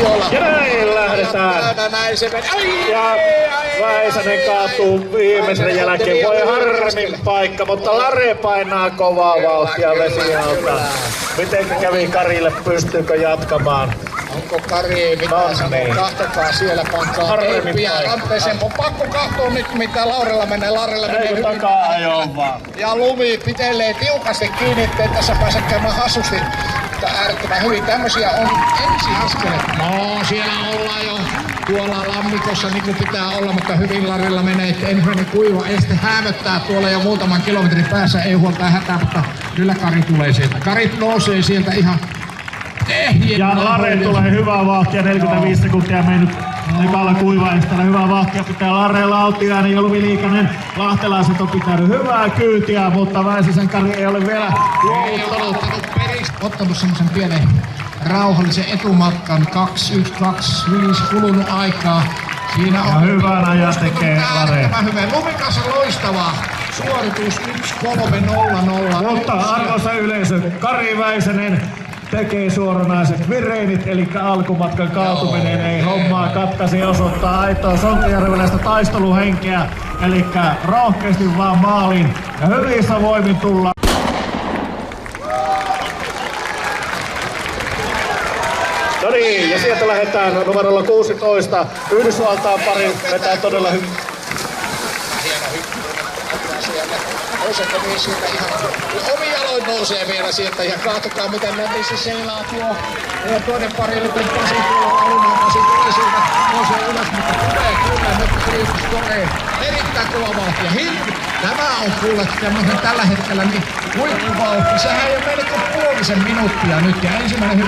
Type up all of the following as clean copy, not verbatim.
Vartiolla. Ja näin lähdetään. Näin se meni. Ja Väisänen kaatuu viimeisen jälkeen. Voi harmin paikka, mutta Lare painaa kovaa vauhtia Vesihalta. Mitenkä kävi Karille, pystyykö jatkamaan? Onko Kari mitään sanoo? Kahtakaa siellä pankaa eippiä ranteeseen. On pakko katsoa nyt mitä Laurella menee. Laurella menee hyvin. Takaa ajoon vaan. Ja lumi pitelee tiukasti kiinni, ettei tässä pääse käymään hassusti. Mutta äärettömän hyvin. Tämmösiä on ensiaskeleet. No siellä ollaan jo tuolla lammikossa niin kuin pitää olla, mutta hyvin Larilla menee. Ensimmäinen kuiva este häämöttää tuolla jo muutaman kilometrin päässä. Ei huolta hätää, mutta kyllä Kari tulee sieltä. Kari nousee sieltä ihan ja Lare tulee hyvää vauhtia, 45 sekuntia mennyt ekalla kuivaistalla. Hyvää vauhtia pitää Lare Lautiainen ja Luvi Liikanen. Lahtelaiset on pitänyt hyvää kyytiä, mutta Väisäsen Kari ei ole vielä ottanut semmosen pienen rauhallisen etumatkan. 2.1.25 kulunut aikaa. Siinä on hyvän ajan tekee Lare. Lumikas loistava suoritus 1.3.00. Mutta arvoisa yleisö, Kari Väisänen tekee suoranaiset vireinit, eli alkumatkan kaatuminen ei hommaa katkaisi, osoittaa aitoa sontajärveläistä taisteluhenkeä, eli rohkeasti vaan maaliin ja hyvissä voimin tullaan. No niin, ja sieltä lähdetään numerolla 16. Yhdysvaltain pari vetää todella hyvin. Nousee sieltä ihan omin jaloin nousee vielä sieltä ja kaatokaa miten nätissä seilaa tuo. Ja toinen pari oli kun Pasi tuolla alumaan, Pasi tulee sieltä nousee ylös, mutta tulee kyllä nyt kriittys Koreen. Erittäin kova vauhti. Tämä on kuule tämmöisen tällä hetkellä niin huippuvauhti. Sehän ei ole meille kuin puolisen minuuttia nyt ja ensimmäinen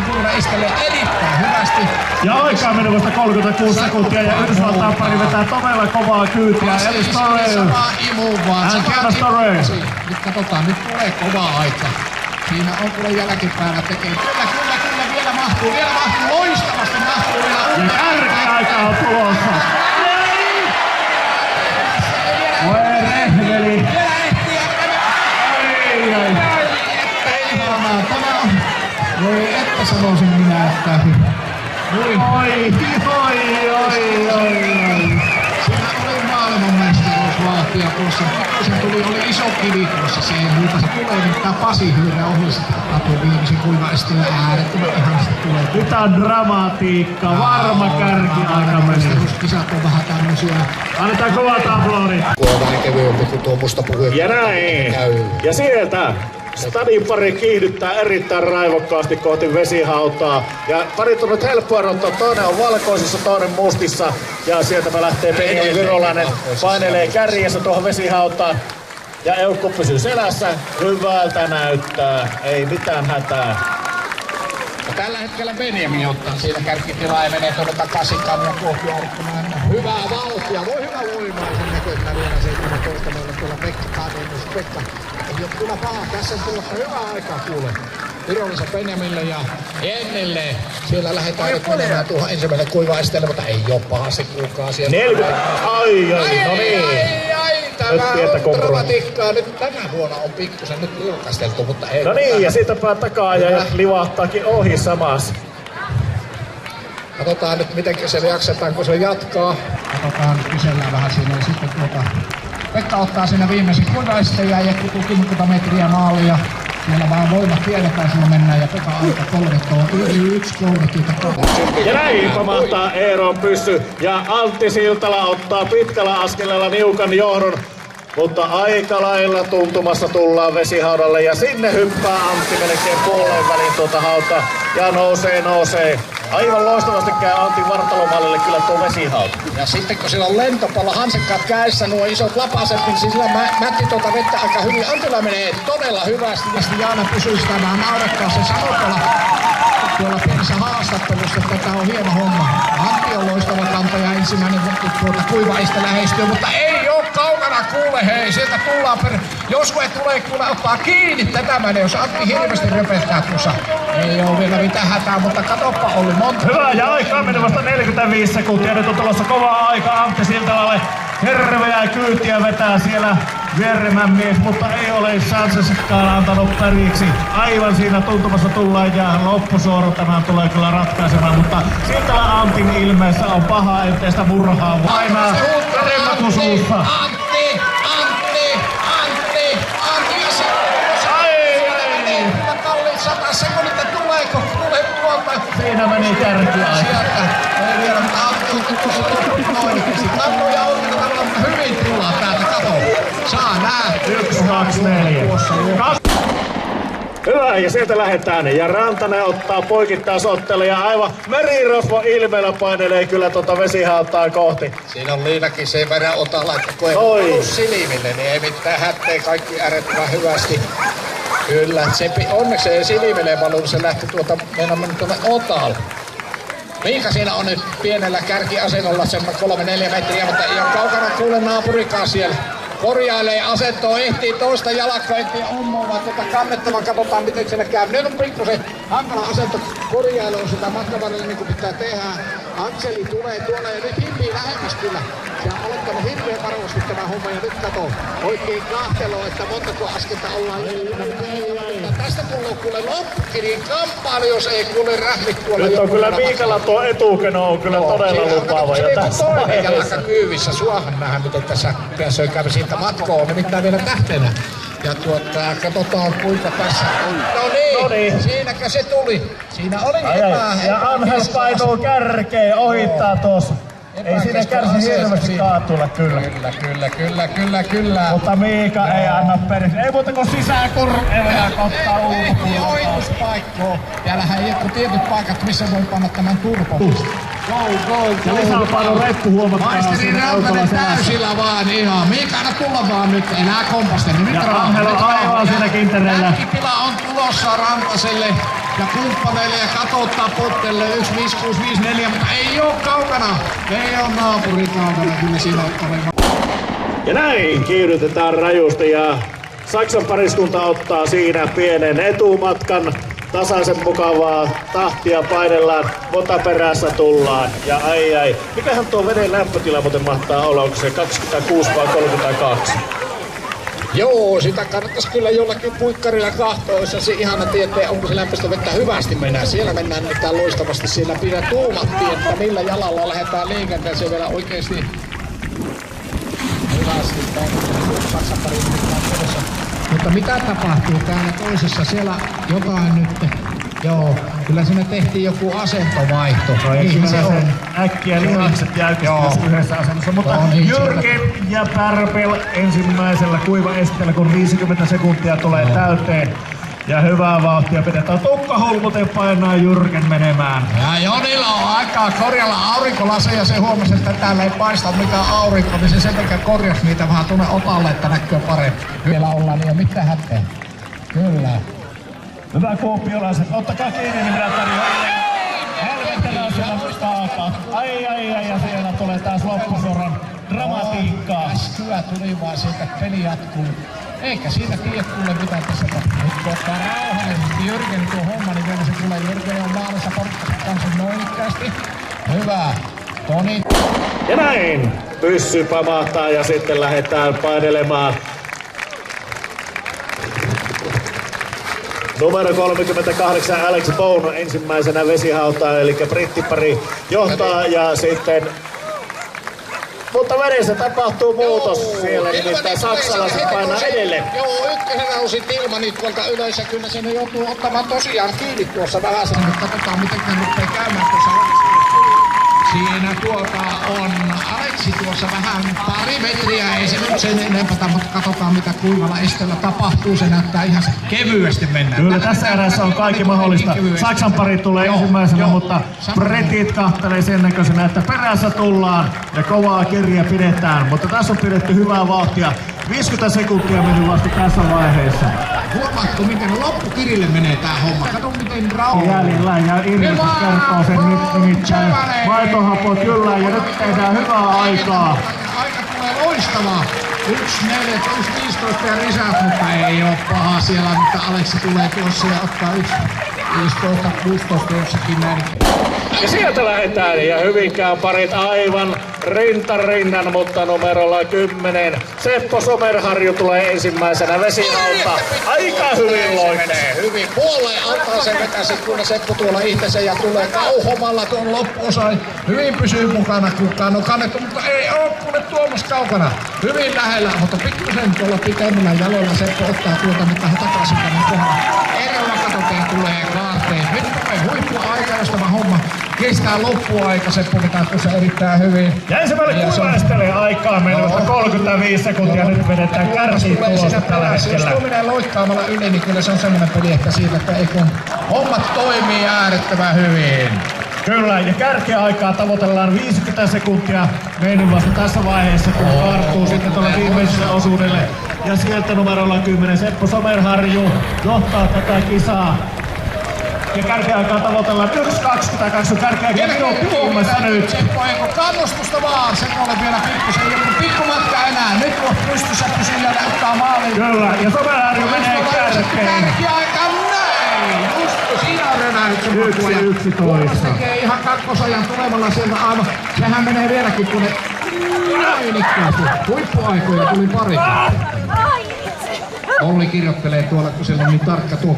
kuulla estelee erittäin hyvästi. Ja aikaa menee vasta 36 sekuntia ja Yhdysvaltain pari vetää todella kovaa kyytiä. Eli Storey. Nyt katsotaan, nyt tulee kova aika. Siinä on kuule jälkipäällä tekee. Kyllä, vielä mahtuu, loistavasti mahtuu vielä. Ja kärkiaika on tulossa. Voi rehveli. Voi että sanoisin minä, että... Oi. Siinä oli maailmanmestaruusvauhtia tuossa. Oli iso kivi tuossa siihen, mutta se tulee nyt tää Pasi Hyyrä ohi sitä Tatu viimeisen kuiva esteellä äärettömän ihanasti tulee. Mitä dramatiikka, varma kärkiaika menee. Kisat on vähän tämmösiä. Annetaan kovat aplodit. Tuo on vähän kevyempi kuin tuo musta puhuja. Ja näin. Ja sieltä Stadin pari kiihdyttää erittäin raivokkaasti kohti Vesihautaa. Ja parit on nyt helppo erottaa. Toinen on valkoisessa, toinen mustissa. Ja sieltä me lähtee Benjamin Virolainen. Painelee kärjessä tuohon Vesihautaan. Ja eukko pysyy selässä. Hyvältä näyttää. Ei mitään hätää. Ja tällä hetkellä Benjamin ottaa siinä kärkitilaa ja menee tuonne takaisin ja kohti äärettömän hyvää vauhtia. Voi hyvä voimaisen näköistä vielä 17 meillä tuolla Pekka Kadenius. Pekka ei ole kyllä paha. Tässä on tulossa hyvää aikaa kuule. Virolisen Benjamille ja Ennelle. Siellä lähdetään nyt menemään tuohon ensimmäisen kuivaesteelle, mutta ei ole paha se kuulkaa siellä. 40. Ai, no niin. Tämä on dramatiikkaa. Nyt tänä vuonna on pikkusen nyt liukasteltu, mutta ei. No niin, ja siitäpä takaa ja livahtaakin ohi samassa. Katsotaan nyt miten se jaksetaan, kun se jatkaa. Katsotaan nyt kysellään vähän siinä ja sitten Pekka ottaa siinä viimeisen kuivaisteen ja kutuu 10 metriä maalia. Siellä vaan voimat tiedetään, sillä mennään ja Pekka aika 1.30. Ja näin pamahtaa Eeron pyssy ja Antti Siltala ottaa pitkällä askeleella niukan johdon. Mutta aika lailla tuntumassa tullaan Vesihaudalle ja sinne hyppää Antti melkein puoleen väliin tuota hauta ja nousee. Aivan loistavasti käy Antin vartalomallille kyllä tuo Vesihauta. Ja sitten kun sillä on lentopallo hansikkaat kädessä, nuo isot lapaset, niin sillä mätti tuota vettä aika hyvin. Antilla menee todella hyvästi. Ja sitten Jaana pysyy sitä vähän naurattaa. Se sanoo tuolla pienessä haastattelussa, että tämä on hieno homma. Antti on loistava kantaja ensimmäinen tuota kuivaista lähestyy, mutta ei oo kaukana kuule hei. Sieltä tullaan Josue tulee kuule ottaa kiinni tätä menee, jos Antti hirveästi röpettää tuossa. Ei oo vielä mitään hätää, mutta katoppa oli monta. Hyvä ja aikaa meni vasta 45 sekuntia. Nyt on tulossa kovaa aikaa Antti Siltalalle. Herveää kyytiä vetää siellä vieremän mies, mutta ei ole Sanchezkaan antanut periksi. Aivan siinä tuntumassa tullaan ja loppusuora tämän tulee kyllä ratkaisemaan, mutta siltä Antin ilmeessä on paha yhteistä murhaa painaa remmatusuussa. Antti! Kalliin 100 sekunnit, tuleeko? Tule tuolta. Siinä meni kärkiä. Sieltä. Ei vielä, mutta Antti oikeesti. Kammoja on hyvin tullaan täältä, kato. Saa nää. 1, 2, 4. Hyvä, ja sieltä lähdetään. Ja Rantanen ottaa poikittaisottelu ja aivan merirosvo ilmeellä painelee kyllä vesihautaa kohti. Siinä on Liinakin sen verran otalla, että kun ei ollut silmille, niin ei mitään hätteä. Kaikki äärettömän hyvästi. Kyllä, onneksi ei silmille valunut, se lähti meidän mennyt tuonne otalle. Miika siinä on nyt pienellä kärkiasennolla semmoinen 3-4 metriä, mutta ei ole kaukana kuule naapurikaan siellä. Korjailee asentoa, ehtii toista jalkaa, ehtii ommoa, kannettavan, katsotaan miten siellä käy. Nyt on pikkusen hankala asento, korjailee sitä matkan varrella niin kuin pitää tehdä. Akseli tulee tuolla ja nyt himpii lähemmäs kyllä. Se on aloittanut hirveän varovasti tämä homma ja nyt kato oikein kahtelo, että montako askelta ollaan. Tästä kuuluu kuule loppukin, niin kamppailu, jos ei kuule rähmit tuolla. Nyt on kyllä Miikalla tuo etukeno on kyllä todella lupaava. Ja tässä toinen jalka kyyvissä, suohan nähdään miten tässä pääsee kävi siitä matkoa, nimittäin vielä tähtenä. Ja katsotaan kuinka tässä on. No niin, siinäkö se tuli. Siinä oli ja Angel painuu kärkeen, ohittaa tuossa. Ei siinä kärsi hirveästi kaatuilla kyllä. Kyllä. Mutta Miika ei anna periksi. Ei muuta kuin sisään kurveja ottaa ulkopuolella. Ei ohituspaikkoa. Täällähän ei ole tietyt paikat, missä voi panna tämän turpo. Go. Ja lisäpaino reppu huomattaa. Maisteri Rantanen täysillä vaan ihan. Miika, anna tulla vaan nyt. Enää kompasten. Ja Angel on aivan siinä kintereillä. Äkkipila on tulossa Rantaselle ja kumppaneille ja katottaa pottelle 1, 5, 6, 5, 4, mutta ei oo kaukana. Ei oo naapuri kaukana. Kyllä siinä on. Ja näin kiihdytetään rajusti ja Saksan pariskunta ottaa siinä pienen etumatkan. Tasaisen mukavaa tahtia painellaan, mutta perässä tullaan. Ja ai. Mikähän tuo veden lämpötila muuten mahtaa olla? Onko se 26 vai 32? Joo, sitä kannattaisi kyllä jollakin puikkarilla kahtoa, jos se ihana tietää, onko se lämpöistä vettä hyvästi mennään. Siellä mennään nyt loistavasti, siellä pidä tuumattiin, että millä jalalla lähdetään liikenteeseen vielä oikeesti hyvästi. Saksan pariskunta. Mutta mitä tapahtuu täällä toisessa? Siellä jotain nyt. Joo, kyllä siinä tehtiin joku asentovaihto. Niin se on. Äkkiä lihakset jäykistyvät yhdessä asennossa. Mutta Jürgen ja Pärpel ensimmäisellä kuivaesteellä, kun 50 sekuntia tulee täyteen. Ja hyvää vauhtia pidetään. Tukka Holmuteen painaa Jürgen menemään. Ja Jonilla on aikaa korjalla aurinkolaseja. Se huomasi, että täällä ei paista mitään aurinko, niin se sen takia korjasi niitä vähän tuonne otalle, että näkyy paremmin. Vielä ollaan niin jo mitään hätää. Kyllä. Hyvä kuopiolaiset, ottakaa kiinni, niin minä tarjoan. Helvettelää siellä taaka. Ai, ja siellä tulee taas loppusuoran dramatiikkaa. Hyvä tuli vaan siitä, peli jatkuu. Eikä siitä tiedä kuule mitä tässä tapahtuu. Nyt ottaa rauhallisesti Jürgen tuo homma, niin vielä se tulee. Jürgen on maalissa porukkansa kanssa noikkäästi. Hyvä. Toni. Ja näin. Pyssy pamahtaa ja sitten lähdetään painelemaan. Numero 38 Alex Bone ensimmäisenä vesihautaan, eli brittipari johtaa ja sitten... Mutta vedessä tapahtuu muutos siellä, nimittäin saksalaiset painaa edelleen. Joo, ykkösenä nousi Tilmani tuolta ylös ja kyllä sen joutuu ottamaan tosiaan kiinni tuossa vähän sen, mutta katsotaan miten ne rupeaa käymään tuossa. Siinä on Aleksi tuossa vähän pari metriä, ei se nyt sen enempää, mutta katsotaan mitä kuivalla esteellä tapahtuu. Se näyttää ihan kevyesti mennään. Kyllä tässä erässä on kaikki mahdollista. Saksan pari tulee ensimmäisenä, mutta britit kahtelee sen näköisenä, että perässä tullaan ja kovaa kirja pidetään. Mutta tässä on pidetty hyvää vauhtia. 50 sekuntia meni vasta tässä vaiheessa. Huomaatko, miten loppukirille menee tää homma? Kato miten rauha. Jäljellä ja Irvitys kertoo sen nyt nimittäin. Maitohapo kyllä ja nyt tehdään hyvää aikaa. Aika tulee loistavaa. 1.4, 1.15 ja lisät, mutta ei oo paha siellä, mutta Aleksi tulee tuossa ja ottaa 1.15, 16 jossakin näin. Ja sieltä lähdetään ja Hyvinkään parit aivan rinnan, mutta numerolla 10. Seppo Somerharju tulee ensimmäisenä vesihauta. Aika hyvin loikee. Hyvin puoleen antaa sen vetäisi, kun Seppo tuolla itsensä ja tulee kauhomalla tuon loppuosan. Hyvin pysyy mukana, kukaan on kannettu, mutta ei oo kuule Tuomas kaukana. Hyvin lähellä, mutta pikkusen tuolla pitemmillä jaloilla Seppo ottaa tuolta, mutta hän takaisin tänne kohdalla. Erolla katsotaan tulee kaarteen. Nyt tulee huippuaika, jos tämä homma kestää loppuaika. Seppo vetää tuossa erittäin hyvin. Ja ensimmäinen kuivaistelee aikaa menevästä 35 sekuntia. Nyt vedetään kärsiin tulosta tällä hetkellä. Jos tuo menee loikkaamalla yli, niin kyllä se on semmoinen peli ehkä siitä, että ei kun hommat toimii äärettömän hyvin. Kyllä, ja kärkiaikaa tavoitellaan 50 sekuntia mennyt vasta tässä vaiheessa, kun karttuu sitten tuolle viimeiselle osuudelle. Ja sieltä numerolla 10 Seppo Somerharju johtaa tätä kisaa. Ja kärkiaikaa tavoitellaan 1.22, kärkiaikaa minuuttiummassa nyt. Seppo ei kun kannustusta vaan, Sepolle vielä pikkusen, ei joku pikkumatka enää. Nyt on pystyssä pysyä ja ottaa maaliin. Kyllä, ja Somerharju menee kärkeen. Kärkiaika näin! Just siinä on rönäyt. 1.11. Tekee ihan kakkosajan tulevalla sieltä aivan. Sehän menee vieläkin tuonne näin ikkäästi. Huippuaikoja tuli pari. Olli kirjoittelee tuolla, kun siellä on niin tarkka tuo.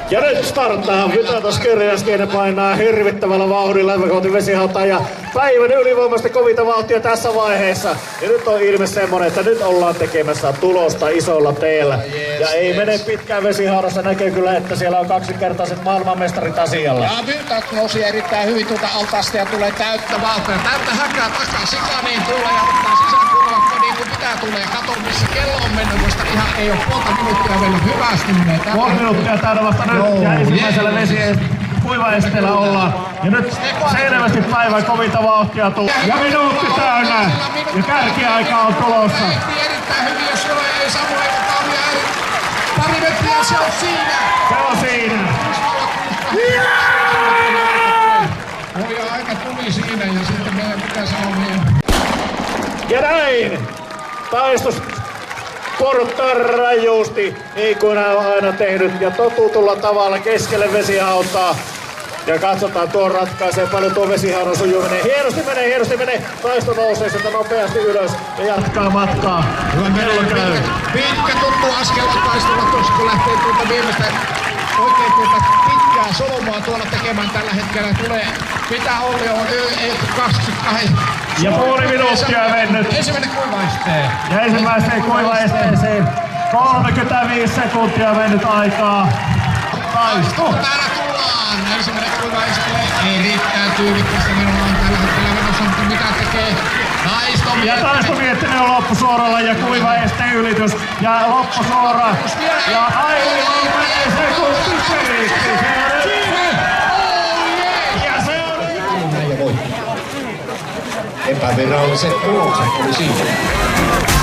Ja nyt starttaa Vytötas Kyrjäskinen painaa hirvittävällä vauhdilla kohti vesihautaa ja päivän ylivoimasta kovinta vauhtia tässä vaiheessa. Ja nyt on ilme semmonen, että nyt ollaan tekemässä tulosta isolla teellä. Ja ei mene pitkään vesihaudassa, näkee kyllä, että siellä on kaksinkertaiset maailmanmestarit asialla. Ja Vytötas nousi erittäin hyvin tuolta altaasta ja tulee täyttä vauhtia. Täyttä häkää takaa Sikaniin tulla ja ottaa sisäkulmakko niin kuin pitää tulee. Kato missä kello on mennyt, koska ihan ei ole puolta minuuttia vielä hyvästi menee. Puoli minuuttia täällä vasta nyt ja ensimmäisellä kuivaesteellä ollaan. Ja nyt selvästi päivän kovinta vauhtia tulee. Ja minuutti täynnä. Ja kärkiaika on tulossa. Erittäin hyvin, jos ei Samuel Kavia pari metriä, se on siinä. Se on siinä. Oi aika tuli siinä ja sitten meidän pitää sanoa vielä. Ja näin. Taistus porttaa rajusti, niin kuin hän on aina tehnyt, ja totutulla tavalla keskelle vesihautaa. Ja katsotaan, tuo ratkaisee paljon tuo vesihaudan sujuminen. Hienosti menee. Taisto nousee sieltä nopeasti ylös ja jatkaa matkaa. Hyvä menee. Pitkä tuttu askel taistolla tuossa, kun lähtee tuolta viimeistä oikein tuolta pitkää solmua tuolla tekemään tällä hetkellä. Tulee, mitä Olli on, 22. Ja puoli minuuttia mennyt. Ensimmäinen kuivaisteen. Ja ensimmäiseen kuivaesteeseen 35 sekuntia mennyt aikaa. Taisto. Täällä tullaan. Ensimmäinen kuivaisteen. Erittäin tyylikkästä minulla on tällä hetkellä menossa, mutta mitä tekee? Taisto Miettinen on loppusuoralla ja kuivaesteen ylitys. Ja loppusuora. Ja aivan menee sekunti selitti. Ja se on... Epäviralliset tulokset oli siinä.